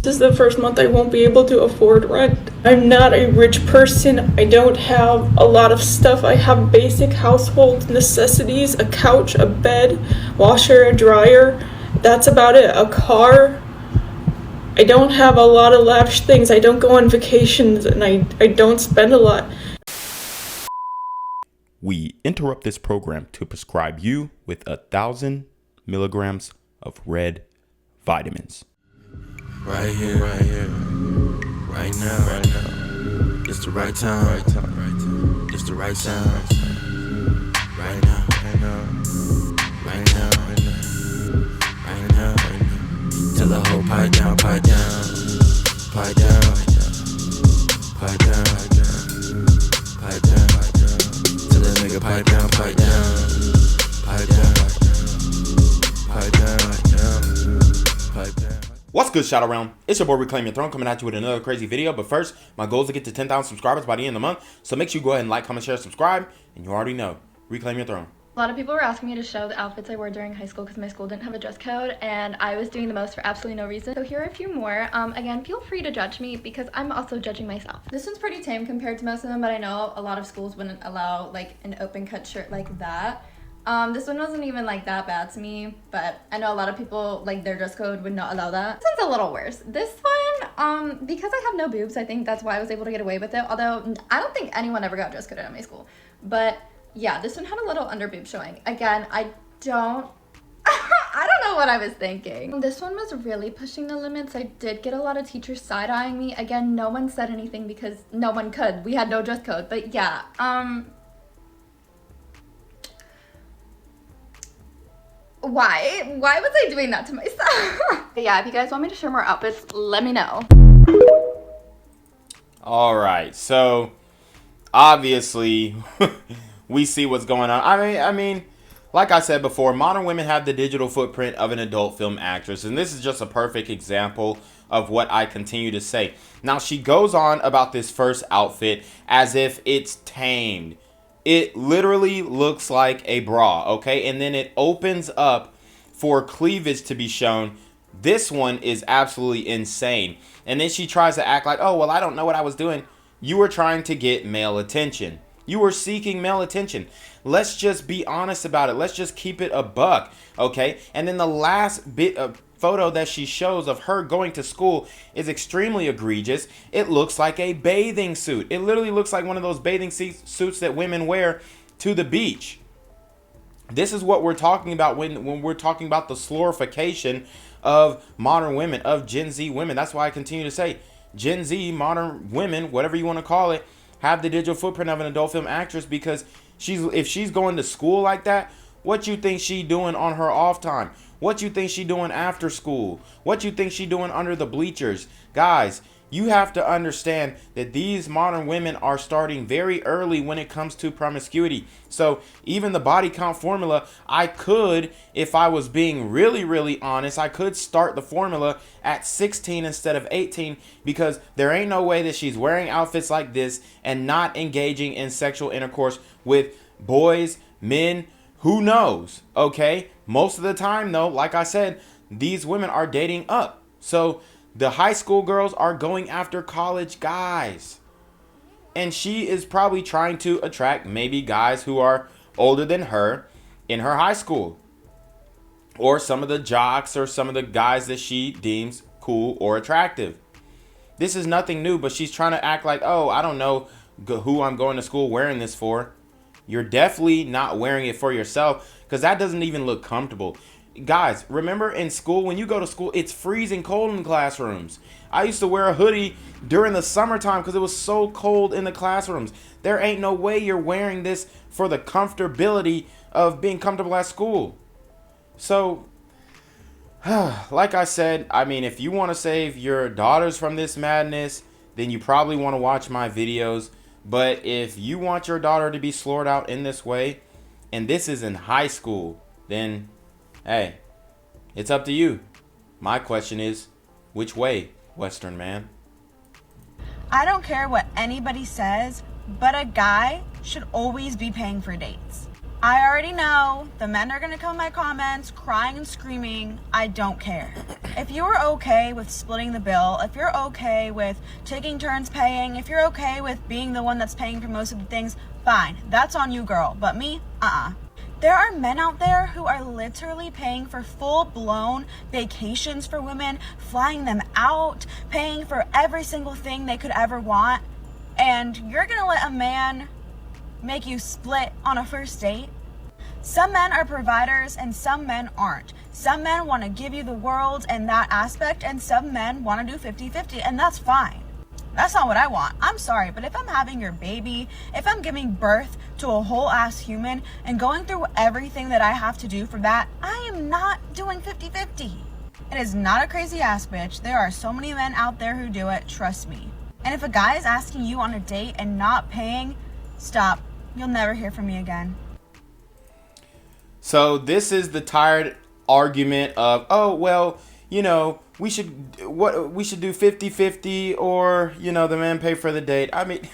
This is the first month I won't be able to afford rent. I'm not a rich person. I don't have a lot of stuff. I have basic household necessities, a couch, a bed, washer, a dryer. That's about it. A car. I don't have a lot of lavish things. I don't go on vacations and I don't spend a lot. We interrupt this program to prescribe you with 1,000 milligrams of red vitamins. Right here, right now, it's the right time, it's the right sound, right now, right now, till the whole pipe down, pipe down, pipe down, pipe down, pipe down, till the nigga pipe down, pipe down, pipe down, pipe down. What's good, Shadow Realm? It's your boy Reclaim Your Throne coming at you with another crazy video. But first, my goal is to get to 10,000 subscribers by the end of the month. So make sure you go ahead and like, comment, share, subscribe. And you already know, Reclaim Your Throne. A lot of people were asking me to show the outfits I wore during high school because my school didn't have a dress code and I was doing the most for absolutely no reason. So here are a few more. Again, feel free to judge me because I'm also judging myself. This one's pretty tame compared to most of them, but I know a lot of schools wouldn't allow like an open cut shirt like that. This one wasn't even like that bad to me, but I know a lot of people, like their dress code would not allow that. This one's a little worse. This one, because I have no boobs, I think that's why I was able to get away with it. Although I don't think anyone ever got dress coded at my school. But yeah, this one had a little under boob showing. Again, I don't know what I was thinking. This one was really pushing the limits. I did get a lot of teachers side-eyeing me. Again, no one said anything because no one could. We had no dress code, but yeah, why was I doing that to myself? But yeah, if you guys want me to share more outfits, let me know. All right, so obviously we see what's going on. I mean, like I said before, modern women have the digital footprint of an adult film actress, and this is just a perfect example of what I continue to say. Now, she goes on about this first outfit as if it's tamed. It literally looks like a bra, okay? And then it opens up for cleavage to be shown. This one is absolutely insane. And then she tries to act like, oh, well, I don't know what I was doing. You were trying to get male attention. You were seeking male attention. Let's just be honest about it. Let's just keep it a buck, okay? And then the last bit of photo that she shows of her going to school is extremely egregious. It looks like a bathing suit. It literally looks like one of those bathing suits that women wear to the beach. This is what we're talking about when we're talking about the slurification of modern women, of Gen Z women. That's why I continue to say Gen Z, modern women, whatever you want to call it, have the digital footprint of an adult film actress, because if she's going to school like that, what you think she doing on her off time? What you think she doing after school? What you think she doing under the bleachers? Guys, you have to understand that these modern women are starting very early when it comes to promiscuity. So even the body count formula, I could, if I was being really honest, I could start the formula at 16 instead of 18, because there ain't no way that she's wearing outfits like this and not engaging in sexual intercourse with boys, men, who knows, okay? Most of the time, though, like I said, these women are dating up. So the high school girls are going after college guys. And she is probably trying to attract maybe guys who are older than her in her high school. Or some of the jocks or some of the guys that she deems cool or attractive. This is nothing new, but she's trying to act like, oh, I don't know who I'm going to school wearing this for. You're definitely not wearing it for yourself, because that doesn't even look comfortable. Guys, remember in school, when you go to school, it's freezing cold in classrooms. I used to wear a hoodie during the summertime because it was so cold in the classrooms. There ain't no way you're wearing this for the comfortability of being comfortable at school. So, like I said, I mean, if you want to save your daughters from this madness, then you probably want to watch my videos. But if you want your daughter to be slurred out in this way, and this is in high school, then, hey, it's up to you. My question is, which way, Western man? I don't care what anybody says, but a guy should always be paying for dates. I already know the men are gonna come in my comments crying and screaming. I don't care. If you're okay with splitting the bill, if you're okay with taking turns paying, if you're okay with being the one that's paying for most of the things, fine. That's on you, girl. But me, There are men out there who are literally paying for full-blown vacations for women, flying them out, paying for every single thing they could ever want. And you're gonna let a man make you split on a first date? Some men are providers and some men aren't. Some men want to give you the world in that aspect, and some men want to do 50-50, and that's fine. That's not what I want. I'm sorry, but if I'm having your baby, if I'm giving birth to a whole ass human and going through everything that I have to do for that, I am not doing 50-50. It is not a crazy ass bitch. There are so many men out there who do it, trust me. And if a guy is asking you on a date and not paying, stop. You'll never hear from me again. So this is the tired argument of, oh, well, you know, we should do 50-50, or, you know, the man pay for the date. I mean,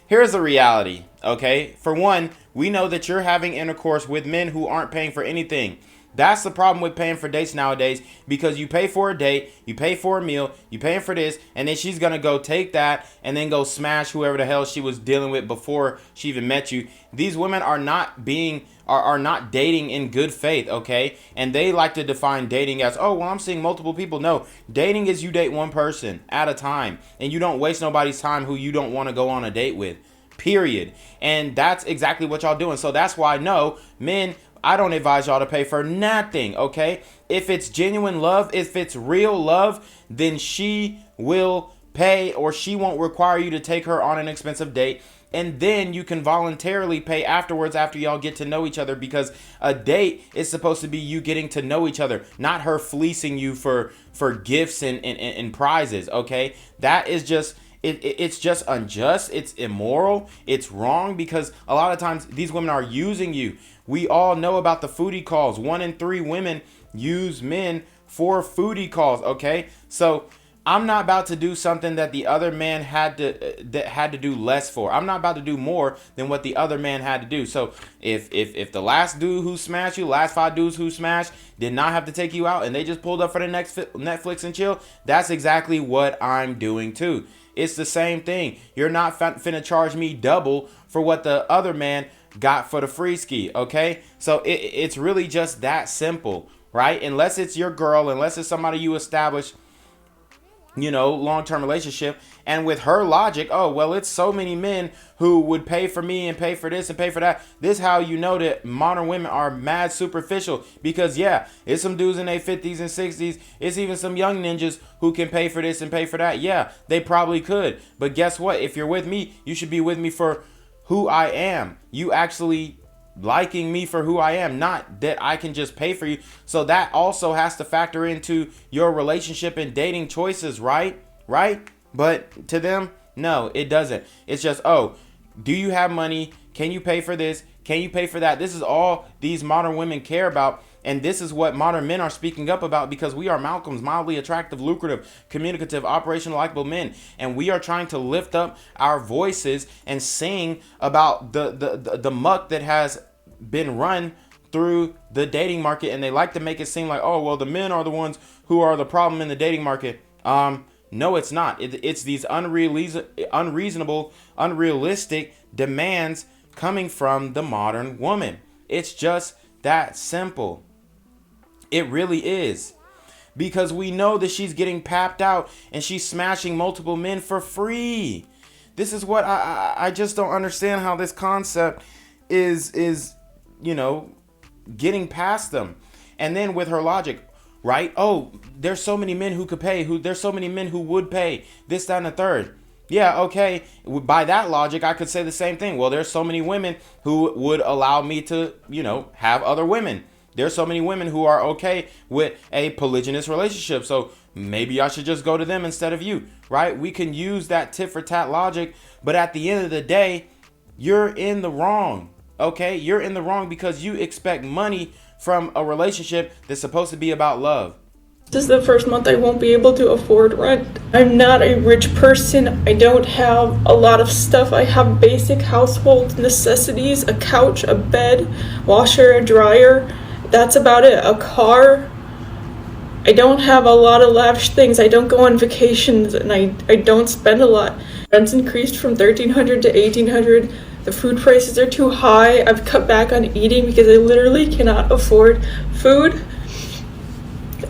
here's the reality, okay? For one, we know that you're having intercourse with men who aren't paying for anything. That's the problem with paying for dates nowadays, because you pay for a date, you pay for a meal, you paying for this, and then she's going to go take that and then go smash whoever the hell she was dealing with before she even met you. These women are not dating in good faith, okay? And they like to define dating as, oh, well, I'm seeing multiple people. No, dating is you date one person at a time, and you don't waste nobody's time who you don't want to go on a date with, period. And that's exactly what y'all doing. So that's why, no, men, I don't advise y'all to pay for nothing, okay? If it's genuine love, if it's real love, then she will pay, or she won't require you to take her on an expensive date. And then you can voluntarily pay afterwards, after y'all get to know each other, because a date is supposed to be you getting to know each other, not her fleecing you for gifts and prizes, okay? That is just... It's just unjust. It's immoral. It's wrong, because a lot of times these women are using you. We all know about the foodie calls. 1 in 3 women use men for foodie calls. Okay, so I'm not about to do something that the other man had to do less for. I'm not about to do more than what the other man had to do. So if the last dude who smashed you, last 5 dudes who smashed, did not have to take you out, and they just pulled up for the next Netflix and chill, that's exactly what I'm doing too. It's the same thing. You're not finna charge me double for what the other man got for the free ski, okay? So it's really just that simple, right? Unless it's your girl, unless it's somebody you establish, you know, long-term relationship. And with her logic, oh, well, it's so many men who would pay for me and pay for this and pay for that. This is how you know that modern women are mad superficial, because yeah, it's some dudes in their 50s and 60s. It's even some young ninjas who can pay for this and pay for that. Yeah, they probably could. But guess what? If you're with me, you should be with me for who I am. You actually liking me for who I am, not that I can just pay for you. So that also has to factor into your relationship and dating choices, right? But to them, no, it doesn't. It's just, oh, do you have money? Can you pay for this? Can you pay for that? This is all these modern women care about. And this is what modern men are speaking up about, because we are Malcolm's mildly attractive, lucrative, communicative, operational, likable men. And we are trying to lift up our voices and sing about the muck that has been run through the dating market. And they like to make it seem like, oh, well, the men are the ones who are the problem in the dating market. No, it's not. It's these unreasonable, unrealistic demands coming from the modern woman. It's just that simple. It really is. Because we know that she's getting papped out and she's smashing multiple men for free. This is what I just don't understand, how this concept is, you know, getting past them. And then with her logic, right? Oh, there's so many men who could pay, there's so many men who would pay, this, that, and the third. Yeah, okay. By that logic, I could say the same thing. Well, there's so many women who would allow me to, you know, have other women. There's so many women who are okay with a polygynous relationship. So maybe I should just go to them instead of you, right? We can use that tit for tat logic, but at the end of the day, you're in the wrong, okay? You're in the wrong because you expect money from a relationship that's supposed to be about love. This is the first month I won't be able to afford rent. I'm not a rich person. I don't have a lot of stuff. I have basic household necessities, a couch, a bed, washer, a dryer. That's about it. A car. I don't have a lot of lavish things. I don't go on vacations and I don't spend a lot. Rent's increased from $1,300 to $1,800. The food prices are too high. I've cut back on eating because I literally cannot afford food.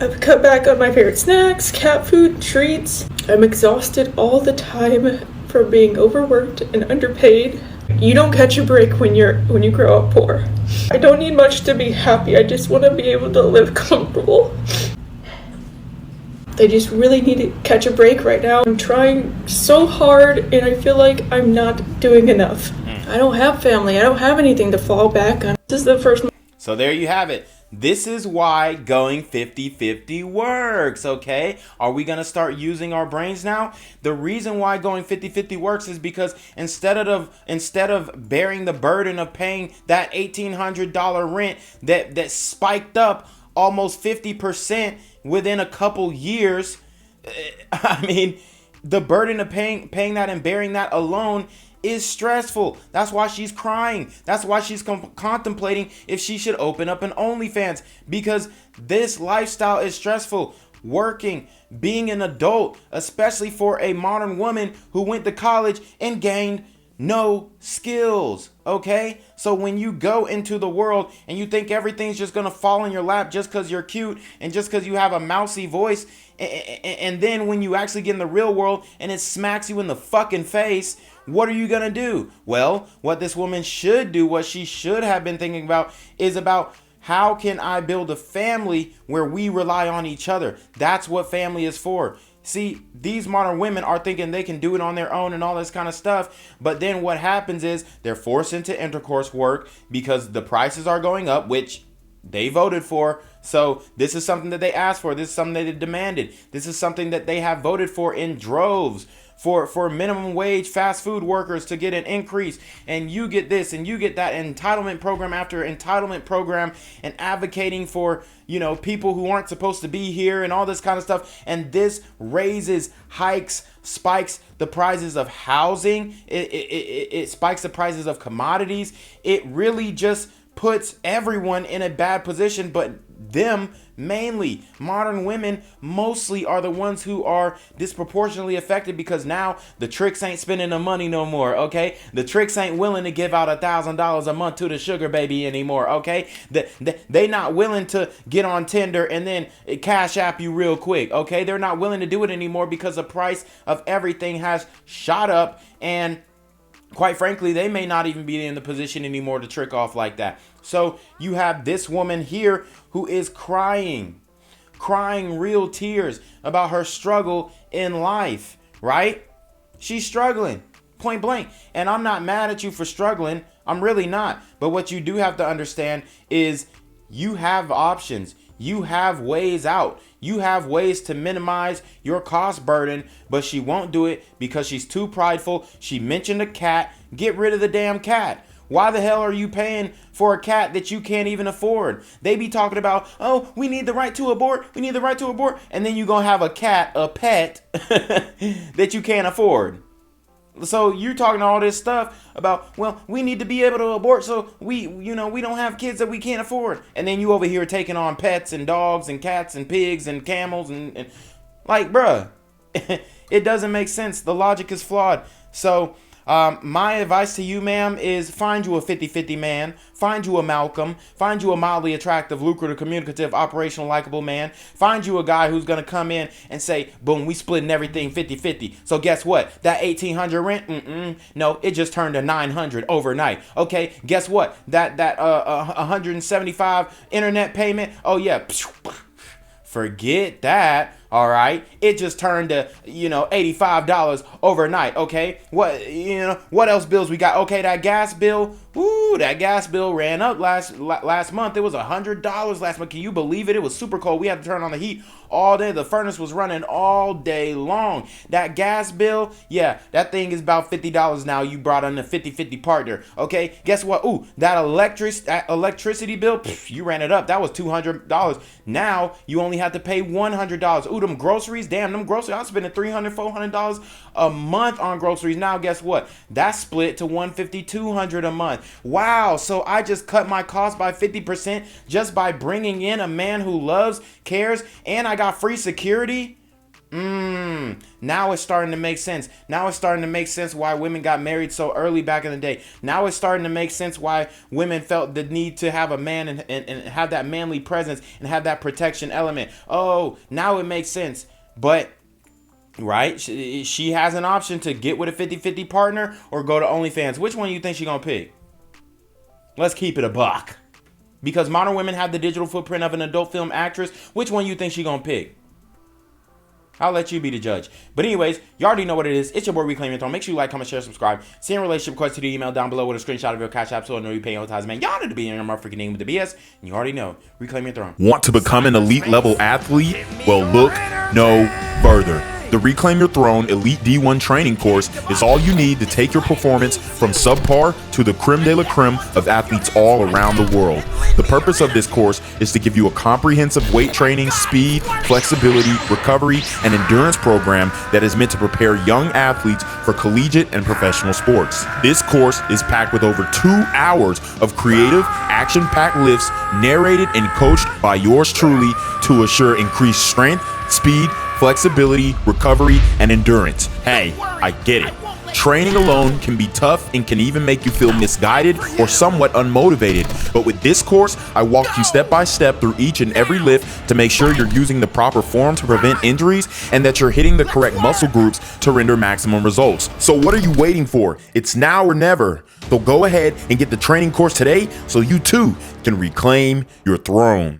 I've cut back on my favorite snacks, cat food, treats. I'm exhausted all the time from being overworked and underpaid. You don't catch a break when you grow up poor. I don't need much to be happy. I just want to be able to live comfortable. I just really need to catch a break right now. I'm trying so hard and I feel like I'm not doing enough. I don't have family. I don't have anything to fall back on. This is the first. So there you have it. This is why going 50-50 works, okay? Are we going to start using our brains now? The reason why going 50-50 works is because instead of bearing the burden of paying that $1,800 rent that spiked up almost 50% within a couple years, I mean, the burden of paying that and bearing that alone is stressful. That's why she's crying. That's why she's contemplating if she should open up an OnlyFans, because this lifestyle is stressful. Working, being an adult, especially for a modern woman who went to college and gained no skills, okay? So when you go into the world and you think everything's just gonna fall in your lap just because you're cute and just because you have a mousy voice, and then when you actually get in the real world and it smacks you in the fucking face, what are you gonna do? Well, what this woman should do, what she should have been thinking about, is about how can I build a family where we rely on each other? That's what family is for. See, these modern women are thinking they can do it on their own and all this kind of stuff. But then what happens is they're forced into intercourse work because the prices are going up, which they voted for. So this is something that they asked for. This is something that they demanded. This is something that they have voted for in droves. For minimum wage fast food workers to get an increase, and you get this and you get that entitlement program after entitlement program, and advocating for, you know, people who aren't supposed to be here and all this kind of stuff. And this raises, hikes, spikes the prices of housing. It spikes the prices of commodities. It really just puts everyone in a bad position, but them mainly. Modern women mostly are the ones who are disproportionately affected, because now the tricks ain't spending the money no more, okay? The tricks ain't willing to give out $1,000 a month to the sugar baby anymore, okay? They not willing to get on Tinder and then cash app you real quick, okay? They're not willing to do it anymore because the price of everything has shot up, and quite frankly, they may not even be in the position anymore to trick off like that. So you have this woman here who is crying real tears about her struggle in life, right? She's struggling, point blank. And I'm not mad at you for struggling. I'm really not. But what you do have to understand is you have options. You have ways out. You have ways to minimize your cost burden, but she won't do it because she's too prideful. She mentioned a cat. Get rid of the damn cat. Why the hell are you paying for a cat that you can't even afford? They be talking about, oh, we need the right to abort. We need the right to abort. And then you're going to have a cat, a pet, that you can't afford. So you're talking all this stuff about, well, we need to be able to abort so we don't have kids that we can't afford. And then you over here taking on pets and dogs and cats and pigs and camels and like, bruh, it doesn't make sense. The logic is flawed. So my advice to you, ma'am, is find you a 50-50 man, find you a Malcolm, find you a mildly attractive, lucrative, communicative, operational, likable man, find you a guy who's going to come in and say, boom, we splitting everything 50-50. So guess what? That $1,800 rent, no, it just turned to $900 overnight. Okay, guess what? That $175 internet payment, oh yeah, forget that. All right, it just turned to, $85 overnight. Okay, what else bills we got? Okay, that gas bill. Ooh, that gas bill ran up last month. It was $100 last month. Can you believe it? It was super cold. We had to turn on the heat all day. The furnace was running all day long. That gas bill, yeah, that thing is about $50 now. You brought in a 50-50 partner. Okay, guess what? Ooh, that electricity bill, you ran it up. That was $200. Now you only have to pay $100. Ooh, them groceries, damn, them groceries, I'm spending $300, $400 a month on groceries. Now guess what? That's split to $150, $200 a month. Wow, so I just cut my cost by 50% just by bringing in a man who loves, cares, and I got free security. Now it's starting to make sense. Now it's starting to make sense why women got married so early back in the day. Now it's starting to make sense why women felt the need to have a man and have that manly presence and have that protection element. Oh, now it makes sense. But right, she has an option to get with a 50-50 partner or go to OnlyFans. Which one do you think she gonna pick? Let's keep it a buck. Because modern women have the digital footprint of an adult film actress. Which one you think she gonna pick? I'll let you be the judge. But anyways, you already know what it is. It's your boy Reclaim Your Throne. Make sure you like, comment, share, subscribe. Send relationship request to the email down below with a screenshot of your CashApp so I know you're paying all ties, man. Y'all need to be in your motherfucking name with the BS. And you already know. Reclaim Your Throne. Want to become an elite level athlete? Well, look no further. The Reclaim Your Throne Elite D1 training course is all you need to take your performance from subpar to the creme de la creme of athletes all around the world. The purpose of this course is to give you a comprehensive weight training, speed, flexibility, recovery, and endurance program that is meant to prepare young athletes for collegiate and professional sports. This course is packed with over 2 hours of creative, action-packed lifts narrated and coached by yours truly to assure increased strength, speed, flexibility, recovery, and endurance. Hey, I get it. Training alone can be tough and can even make you feel misguided or somewhat unmotivated. But with this course, I walk you step by step through each and every lift to make sure you're using the proper form to prevent injuries and that you're hitting the correct muscle groups to render maximum results. So what are you waiting for? It's now or never. So go ahead and get the training course today so you too can reclaim your throne.